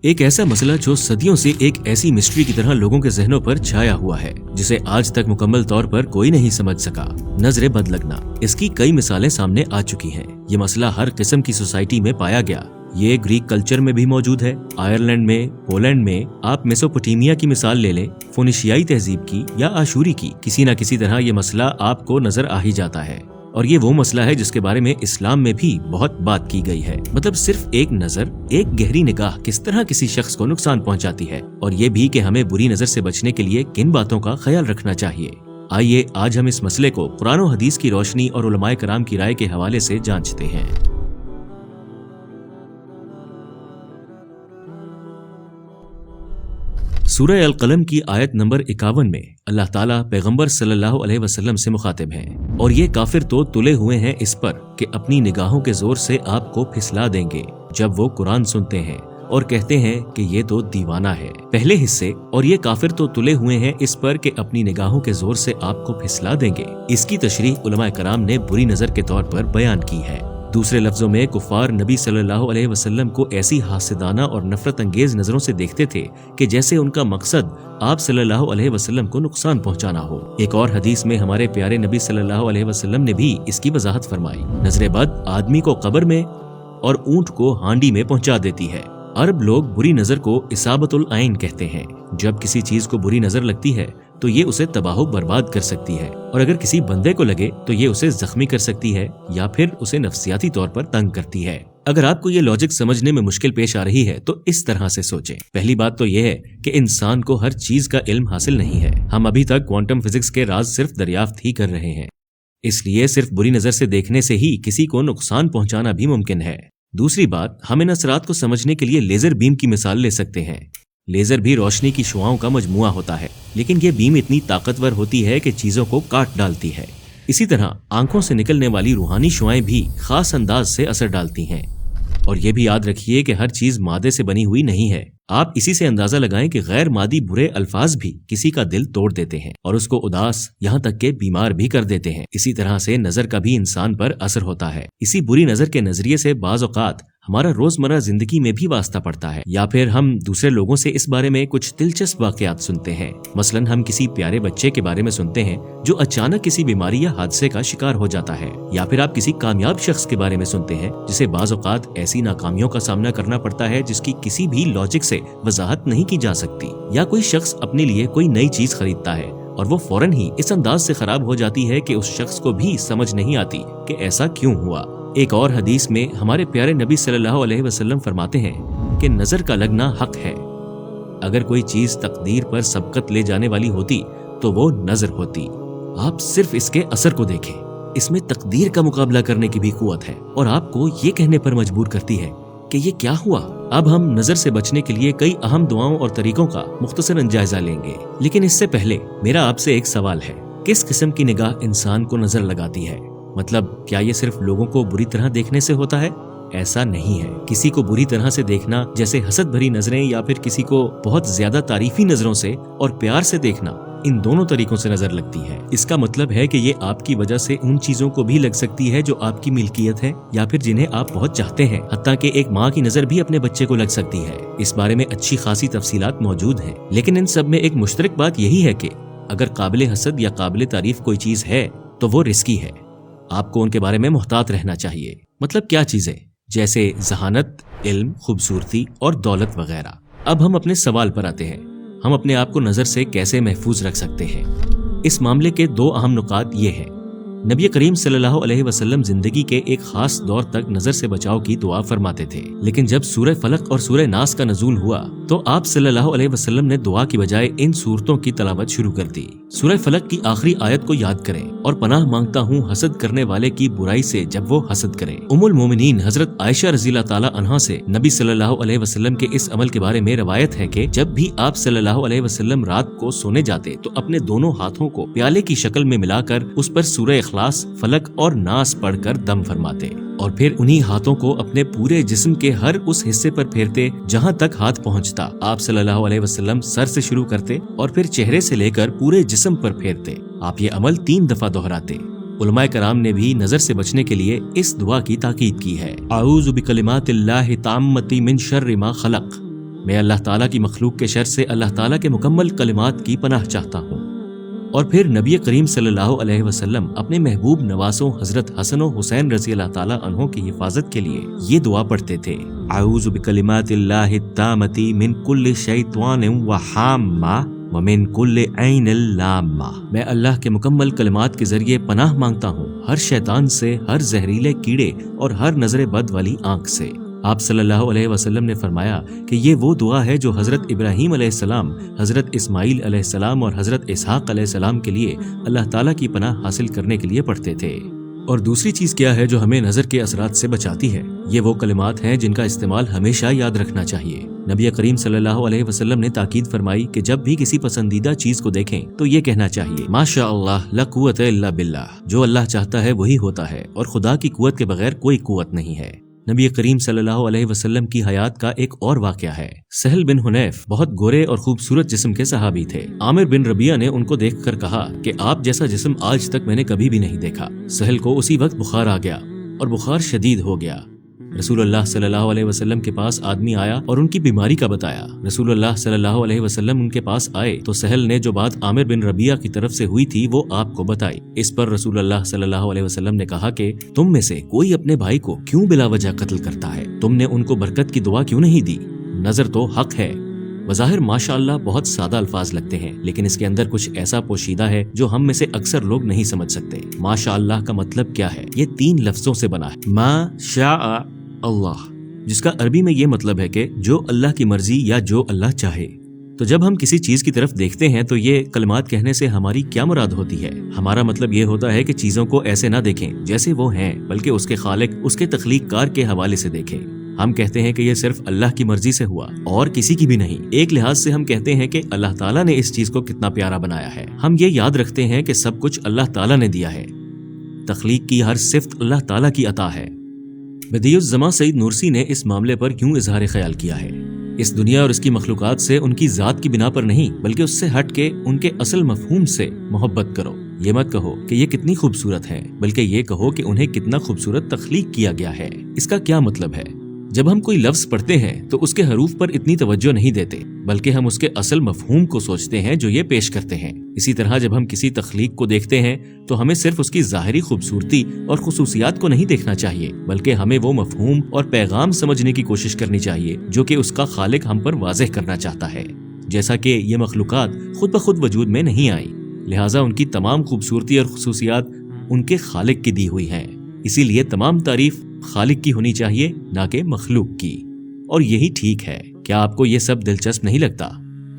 ایک ایسا مسئلہ جو صدیوں سے ایک ایسی مسٹری کی طرح لوگوں کے ذہنوں پر چھایا ہوا ہے جسے آج تک مکمل طور پر کوئی نہیں سمجھ سکا، نظر بد لگنا۔ اس کی کئی مثالیں سامنے آ چکی ہیں۔ یہ مسئلہ ہر قسم کی سوسائٹی میں پایا گیا۔ یہ گریک کلچر میں بھی موجود ہے، آئرلینڈ میں، پولینڈ میں، آپ میسوپوٹیمیا کی مثال لے لیں، فونیشیائی تہذیب کی یا آشوری کی، کسی نہ کسی طرح یہ مسئلہ آپ کو نظر آ ہی جاتا ہے۔ اور یہ وہ مسئلہ ہے جس کے بارے میں اسلام میں بھی بہت بات کی گئی ہے، مطلب صرف ایک نظر، ایک گہری نگاہ کس طرح کسی شخص کو نقصان پہنچاتی ہے، اور یہ بھی کہ ہمیں بری نظر سے بچنے کے لیے کن باتوں کا خیال رکھنا چاہیے۔ آئیے آج ہم اس مسئلے کو قرآن و حدیث کی روشنی اور علماء کرام کی رائے کے حوالے سے جانچتے ہیں۔ سورہ القلم کی آیت نمبر 51 میں اللہ تعالیٰ پیغمبر صلی اللہ علیہ وسلم سے مخاطب ہیں، اور یہ کافر تو تلے ہوئے ہیں اس پر کہ اپنی نگاہوں کے زور سے آپ کو پھسلا دیں گے جب وہ قرآن سنتے ہیں اور کہتے ہیں کہ یہ تو دیوانہ ہے۔ پہلے حصے اور یہ کافر تو تلے ہوئے ہیں اس پر کہ اپنی نگاہوں کے زور سے آپ کو پھسلا دیں گے، اس کی تشریح علماء کرام نے بری نظر کے طور پر بیان کی ہے۔ دوسرے لفظوں میں کفار نبی صلی اللہ علیہ وسلم کو ایسی حاسدانہ اور نفرت انگیز نظروں سے دیکھتے تھے کہ جیسے ان کا مقصد آپ صلی اللہ علیہ وسلم کو نقصان پہنچانا ہو۔ ایک اور حدیث میں ہمارے پیارے نبی صلی اللہ علیہ وسلم نے بھی اس کی وضاحت فرمائی، نظر بد آدمی کو قبر میں اور اونٹ کو ہانڈی میں پہنچا دیتی ہے۔ عرب لوگ بری نظر کو اصابت العین کہتے ہیں۔ جب کسی چیز کو بری نظر لگتی ہے تو یہ اسے تباہ و برباد کر سکتی ہے، اور اگر کسی بندے کو لگے تو یہ اسے زخمی کر سکتی ہے یا پھر اسے نفسیاتی طور پر تنگ کرتی ہے۔ اگر آپ کو یہ لاجک سمجھنے میں مشکل پیش آ رہی ہے تو اس طرح سے سوچیں۔ پہلی بات تو یہ ہے کہ انسان کو ہر چیز کا علم حاصل نہیں ہے۔ ہم ابھی تک کوانٹم فزکس کے راز صرف دریافت ہی کر رہے ہیں، اس لیے صرف بری نظر سے دیکھنے سے ہی کسی کو نقصان پہنچانا بھی ممکن ہے۔ دوسری بات، ہم ان اثرات کو سمجھنے کے لیے لیزر بیم کی مثال لے سکتے ہیں۔ لیزر بھی روشنی کی شعاؤں کا مجموعہ ہوتا ہے، لیکن یہ بیم اتنی طاقتور ہوتی ہے کہ چیزوں کو کاٹ ڈالتی ہے۔ اسی طرح آنکھوں سے نکلنے والی روحانی شعائیں بھی خاص انداز سے اثر ڈالتی ہیں۔ اور یہ بھی یاد رکھیے کہ ہر چیز مادے سے بنی ہوئی نہیں ہے۔ آپ اسی سے اندازہ لگائیں کہ غیر مادی برے الفاظ بھی کسی کا دل توڑ دیتے ہیں اور اس کو اداس، یہاں تک کہ بیمار بھی کر دیتے ہیں۔ اسی طرح سے نظر کا بھی انسان پر اثر ہوتا ہے۔ اسی بری نظر کے نظریے سے بعض اوقات ہمارا روزمرہ زندگی میں بھی واسطہ پڑتا ہے، یا پھر ہم دوسرے لوگوں سے اس بارے میں کچھ دلچسپ واقعات سنتے ہیں۔ مثلاً ہم کسی پیارے بچے کے بارے میں سنتے ہیں جو اچانک کسی بیماری یا حادثے کا شکار ہو جاتا ہے، یا پھر آپ کسی کامیاب شخص کے بارے میں سنتے ہیں جسے بعض اوقات ایسی ناکامیوں کا سامنا کرنا پڑتا ہے جس کی کسی بھی لاجک سے وضاحت نہیں کی جا سکتی، یا کوئی شخص اپنے لیے کوئی نئی چیز خریدتا ہے اور وہ فوراً ہی اس انداز سے خراب ہو جاتی ہے کہ اس شخص کو بھی سمجھ نہیں آتی کہ ایسا کیوں ہوا۔ ایک اور حدیث میں ہمارے پیارے نبی صلی اللہ علیہ وسلم فرماتے ہیں کہ نظر کا لگنا حق ہے۔ اگر کوئی چیز تقدیر پر سبقت لے جانے والی ہوتی تو وہ نظر ہوتی۔ آپ صرف اس کے اثر کو دیکھیں، اس میں تقدیر کا مقابلہ کرنے کی بھی قوت ہے، اور آپ کو یہ کہنے پر مجبور کرتی ہے کہ یہ کیا ہوا۔ اب ہم نظر سے بچنے کے لیے کئی اہم دعاؤں اور طریقوں کا مختصراً جائزہ لیں گے، لیکن اس سے پہلے میرا آپ سے ایک سوال ہے، کس قسم کی نگاہ انسان کو نظر لگاتی ہے؟ مطلب کیا یہ صرف لوگوں کو بری طرح دیکھنے سے ہوتا ہے؟ ایسا نہیں ہے۔ کسی کو بری طرح سے دیکھنا، جیسے حسد بھری نظریں، یا پھر کسی کو بہت زیادہ تعریفی نظروں سے اور پیار سے دیکھنا، ان دونوں طریقوں سے نظر لگتی ہے۔ اس کا مطلب ہے کہ یہ آپ کی وجہ سے ان چیزوں کو بھی لگ سکتی ہے جو آپ کی ملکیت ہے یا پھر جنہیں آپ بہت چاہتے ہیں، حتیٰ کہ ایک ماں کی نظر بھی اپنے بچے کو لگ سکتی ہے۔ اس بارے میں اچھی خاصی تفصیلات موجود ہیں، لیکن ان سب میں ایک مشترک بات یہی ہے کہ اگر قابل حسد یا قابل تعریف کوئی چیز ہے تو وہ رسکی ہے۔ آپ کو ان کے بارے میں محتاط رہنا چاہیے۔ مطلب کیا چیزیں؟ جیسے ذہانت، علم، خوبصورتی اور دولت وغیرہ۔ اب ہم اپنے سوال پر آتے ہیں، ہم اپنے آپ کو نظر سے کیسے محفوظ رکھ سکتے ہیں؟ اس معاملے کے دو اہم نکات یہ ہیں۔ نبی کریم صلی اللہ علیہ وسلم زندگی کے ایک خاص دور تک نظر سے بچاؤ کی دعا فرماتے تھے، لیکن جب سورہ فلق اور سورہ ناس کا نزول ہوا تو آپ صلی اللہ علیہ وسلم نے دعا کی بجائے ان سورتوں کی تلاوت شروع کر دی۔ سورہ فلق کی آخری آیت کو یاد کریں، اور پناہ مانگتا ہوں حسد کرنے والے کی برائی سے جب وہ حسد کرے۔ ام المومنین حضرت عائشہ رضی اللہ تعالی عنہا سے نبی صلی اللہ علیہ وسلم کے اس عمل کے بارے میں روایت ہے کہ جب بھی آپ صلی اللہ علیہ وسلم رات کو سونے جاتے تو اپنے دونوں ہاتھوں کو پیالے کی شکل میں ملا کر اس پر سورہ اخلاص، فلق اور ناس پڑھ کر دم فرماتے، اور پھر انہی ہاتھوں کو اپنے پورے جسم کے ہر اس حصے پر پھیرتے جہاں تک ہاتھ پہنچتا۔ آپ صلی اللہ علیہ وسلم سر سے شروع کرتے اور پھر چہرے سے لے کر پورے جسم پر پھیرتے۔ آپ یہ عمل 3 دفعہ دہراتے۔ علماء کرام نے بھی نظر سے بچنے کے لیے اس دعا کی تاکید کی ہے، اعوذ بکلمات اللہ التامۃ من شر ما خلق۔ میں اللہ تعالیٰ کی مخلوق کے شر سے اللہ تعالیٰ کے مکمل کلمات کی پناہ چاہتا ہوں۔ اور پھر نبی کریم صلی اللہ علیہ وسلم اپنے محبوب نواسوں حضرت حسن و حسین رضی اللہ تعالیٰ عنہ کی حفاظت کے لیے یہ دعا پڑھتے تھے، اعوذ بکلمات اللہ التامۃ من کل شیطان وحامہ ومن کل عین لامہ۔ میں اللہ کے مکمل کلمات کے ذریعے پناہ مانگتا ہوں ہر شیطان سے، ہر زہریلے کیڑے اور ہر نظر بد والی آنکھ سے۔ آپ صلی اللہ علیہ وسلم نے فرمایا کہ یہ وہ دعا ہے جو حضرت ابراہیم علیہ السلام، حضرت اسماعیل علیہ السلام اور حضرت اسحاق علیہ السلام کے لیے اللہ تعالیٰ کی پناہ حاصل کرنے کے لیے پڑھتے تھے۔ اور دوسری چیز کیا ہے جو ہمیں نظر کے اثرات سے بچاتی ہے؟ یہ وہ کلمات ہیں جن کا استعمال ہمیشہ یاد رکھنا چاہیے۔ نبی کریم صلی اللہ علیہ وسلم نے تاکید فرمائی کہ جب بھی کسی پسندیدہ چیز کو دیکھیں تو یہ کہنا چاہیے، ماشاء اللہ لا قوت الا باللہ، جو اللہ چاہتا ہے وہی ہوتا ہے اور خدا کی قوت کے بغیر کوئی قوت نہیں ہے۔ نبی کریم صلی اللہ علیہ وسلم کی حیات کا ایک اور واقعہ ہے۔ سہل بن حنیف بہت گورے اور خوبصورت جسم کے صحابی تھے۔ عامر بن ربیعہ نے ان کو دیکھ کر کہا کہ آپ جیسا جسم آج تک میں نے کبھی بھی نہیں دیکھا۔ سہل کو اسی وقت بخار آ گیا اور بخار شدید ہو گیا۔ رسول اللہ صلی اللہ علیہ وسلم کے پاس آدمی آیا اور ان کی بیماری کا بتایا۔ رسول اللہ صلی اللہ علیہ وسلم ان کے پاس آئے تو سہل نے جو بات عامر بن ربیعہ کی طرف سے ہوئی تھی وہ آپ کو بتائی۔ اس پر رسول اللہ صلی اللہ علیہ وسلم نے کہا کہ تم میں سے کوئی اپنے بھائی کو کیوں بلا وجہ قتل کرتا ہے؟ تم نے ان کو برکت کی دعا کیوں نہیں دی؟ نظر تو حق ہے۔ بظاہر ماشاء اللہ بہت سادہ الفاظ لگتے ہیں، لیکن اس کے اندر کچھ ایسا پوشیدہ ہے جو ہم میں سے اکثر لوگ نہیں سمجھ سکتے۔ ماشاء اللہ کا مطلب کیا ہے؟ یہ 3 لفظوں سے بنا ہے، ما شاء اللہ، جس کا عربی میں یہ مطلب ہے کہ جو اللہ کی مرضی یا جو اللہ چاہے۔ تو جب ہم کسی چیز کی طرف دیکھتے ہیں تو یہ کلمات کہنے سے ہماری کیا مراد ہوتی ہے؟ ہمارا مطلب یہ ہوتا ہے کہ چیزوں کو ایسے نہ دیکھیں جیسے وہ ہیں، بلکہ اس کے خالق، اس کے تخلیق کار کے حوالے سے دیکھیں۔ ہم کہتے ہیں کہ یہ صرف اللہ کی مرضی سے ہوا اور کسی کی بھی نہیں۔ ایک لحاظ سے ہم کہتے ہیں کہ اللہ تعالیٰ نے اس چیز کو کتنا پیارا بنایا ہے۔ ہم یہ یاد رکھتے ہیں کہ سب کچھ اللہ تعالیٰ نے دیا ہے۔ تخلیق کی ہر صفت اللہ تعالیٰ کی عطا ہے۔ بدیع الزماں سعید نورسی نے اس معاملے پر کیوں اظہار خیال کیا ہے؟ اس دنیا اور اس کی مخلوقات سے ان کی ذات کی بنا پر نہیں، بلکہ اس سے ہٹ کے ان کے اصل مفہوم سے محبت کرو۔ یہ مت کہو کہ یہ کتنی خوبصورت ہے، بلکہ یہ کہو کہ انہیں کتنا خوبصورت تخلیق کیا گیا ہے۔ اس کا کیا مطلب ہے؟ جب ہم کوئی لفظ پڑھتے ہیں تو اس کے حروف پر اتنی توجہ نہیں دیتے، بلکہ ہم اس کے اصل مفہوم کو سوچتے ہیں جو یہ پیش کرتے ہیں۔ اسی طرح جب ہم کسی تخلیق کو دیکھتے ہیں تو ہمیں صرف اس کی ظاہری خوبصورتی اور خصوصیات کو نہیں دیکھنا چاہیے، بلکہ ہمیں وہ مفہوم اور پیغام سمجھنے کی کوشش کرنی چاہیے جو کہ اس کا خالق ہم پر واضح کرنا چاہتا ہے۔ جیسا کہ یہ مخلوقات خود بخود وجود میں نہیں آئی، لہٰذا ان کی تمام خوبصورتی اور خصوصیات ان کے خالق کی دی ہوئی ہیں۔ اسی لیے تمام تعریف خالق کی ہونی چاہیے، نہ کہ مخلوق کی۔ اور یہی ٹھیک ہے۔ کیا آپ کو یہ سب دلچسپ نہیں لگتا؟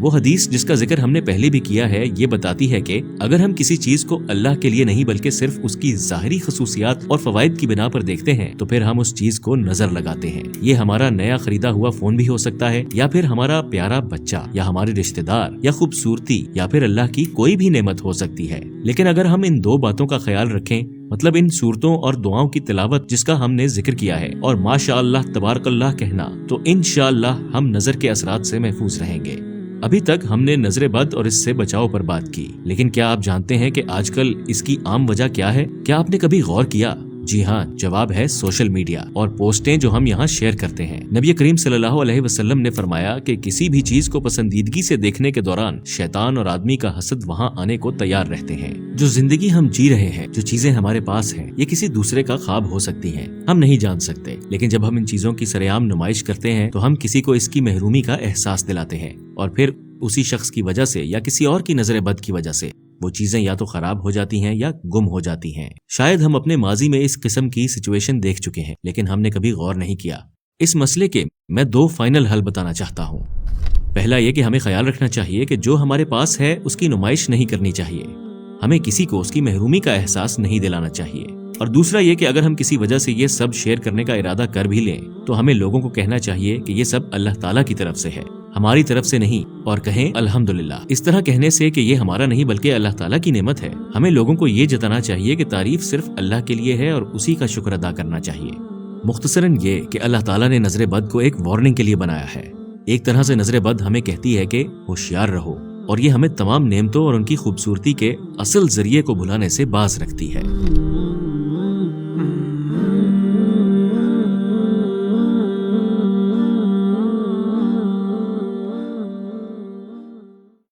وہ حدیث جس کا ذکر ہم نے پہلے بھی کیا ہے یہ بتاتی ہے کہ اگر ہم کسی چیز کو اللہ کے لیے نہیں بلکہ صرف اس کی ظاہری خصوصیات اور فوائد کی بنا پر دیکھتے ہیں تو پھر ہم اس چیز کو نظر لگاتے ہیں۔ یہ ہمارا نیا خریدا ہوا فون بھی ہو سکتا ہے، یا پھر ہمارا پیارا بچہ، یا ہمارے رشتہ دار، یا خوبصورتی، یا پھر اللہ کی کوئی بھی نعمت ہو سکتی ہے۔ لیکن اگر ہم ان 2 باتوں کا خیال رکھیں، مطلب ان صورتوں اور دعاؤں کی تلاوت جس کا ہم نے ذکر کیا ہے، اور ماشاء اللہ تبارک اللہ کہنا، تو انشاءاللہ ہم نظر کے اثرات سے محفوظ رہیں گے۔ ابھی تک ہم نے نظر بد اور اس سے بچاؤ پر بات کی، لیکن کیا آپ جانتے ہیں کہ آج کل اس کی عام وجہ کیا ہے؟ کیا آپ نے کبھی غور کیا؟ جی ہاں، جواب ہے سوشل میڈیا اور پوسٹیں جو ہم یہاں شیئر کرتے ہیں۔ نبی کریم صلی اللہ علیہ وسلم نے فرمایا کہ کسی بھی چیز کو پسندیدگی سے دیکھنے کے دوران شیطان اور آدمی کا حسد وہاں آنے کو تیار رہتے ہیں۔ جو زندگی ہم جی رہے ہیں، جو چیزیں ہمارے پاس ہیں، یہ کسی دوسرے کا خواب ہو سکتی ہیں، ہم نہیں جان سکتے، لیکن جب ہم ان چیزوں کی سرعام نمائش کرتے ہیں تو ہم کسی کو اس کی محرومی کا احساس دلاتے ہیں، اور پھر اسی شخص کی وجہ سے یا کسی اور کی نظر بد کی وجہ سے وہ چیزیں یا تو خراب ہو جاتی ہیں یا گم ہو جاتی ہیں۔ شاید ہم اپنے ماضی میں اس قسم کی سچویشن دیکھ چکے ہیں، لیکن ہم نے کبھی غور نہیں کیا۔ اس مسئلے کے میں 2 فائنل حل بتانا چاہتا ہوں۔ پہلا یہ کہ ہمیں خیال رکھنا چاہیے کہ جو ہمارے پاس ہے اس کی نمائش نہیں کرنی چاہیے، ہمیں کسی کو اس کی محرومی کا احساس نہیں دلانا چاہیے۔ اور دوسرا یہ کہ اگر ہم کسی وجہ سے یہ سب شیئر کرنے کا ارادہ کر بھی لیں تو ہمیں لوگوں کو کہنا چاہیے کہ یہ سب اللہ تعالیٰ کی طرف سے ہے، ہماری طرف سے نہیں، اور کہیں الحمدللہ۔ اس طرح کہنے سے کہ یہ ہمارا نہیں بلکہ اللہ تعالیٰ کی نعمت ہے، ہمیں لوگوں کو یہ جتانا چاہیے کہ تعریف صرف اللہ کے لیے ہے اور اسی کا شکر ادا کرنا چاہیے۔ مختصراً یہ کہ اللہ تعالیٰ نے نظر بد کو ایک وارننگ کے لیے بنایا ہے۔ ایک طرح سے نظر بد ہمیں کہتی ہے کہ ہوشیار رہو، اور یہ ہمیں تمام نعمتوں اور ان کی خوبصورتی کے اصل ذریعے کو بھلانے سے باز رکھتی ہے۔